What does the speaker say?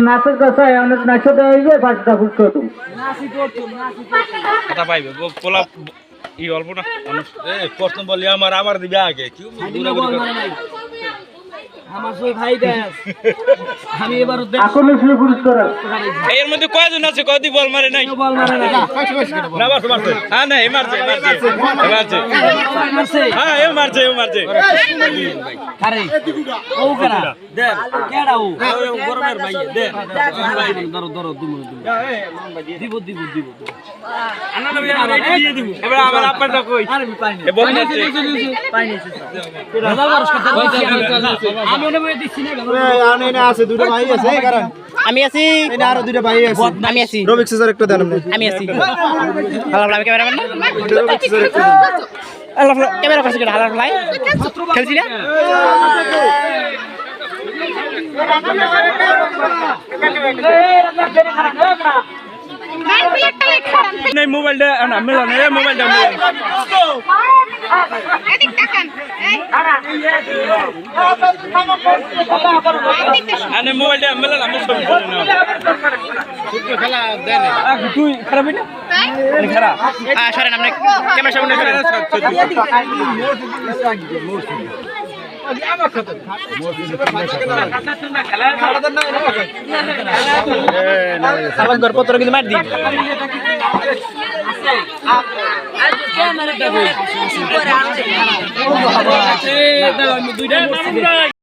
নাচের কথা অনেক নাচো দেয় পাঁচটা ফুটতো তুমি পোলা ই অল্প না প্রশ্ন বলি আমার দিবে আগে কি আমার সই ভাই দেশ আমি এবার এখন শুরু পুরস্কার এর মধ্যে কয়জন আছে কয়দি বল মারে নাই বল মারে না না মারছে মারছে হ্যাঁ না এ মারছে হ্যাঁ এ মারছে আরে ও কেডা দে কেডা ও গরমের ভাই দে ধরো দিব আনা না দিয়ে দিব এবার আমার আপনারটা কই আরে পাই না এ বল মারছে পাই না রাজা বারস কথা আমি ওনে বই দিছি না আমি এনে আছে দুটো ভাই আছে এই কারণ আমি আছি এনে আরো দুটো ভাই আছে আমি আছি রবিক স্যার একটা দেন আমি আছি হালা আমি ক্যামেরাম্যান না রবিক স্যার একটা আল্লাহ ক্যামেরা করছে হালা ফ্লাই খেলছি না নাই মোবাইলটা না মেলা না মোবাইলটা আনে মোবাইলটা মেলা আমি ছবি তুলি না খেলা দেন তুই খারাপ না খারাপ সরেন আপনি ক্যামেরা সামনে সরেন সাবান পত্র কিন্তু মার দিই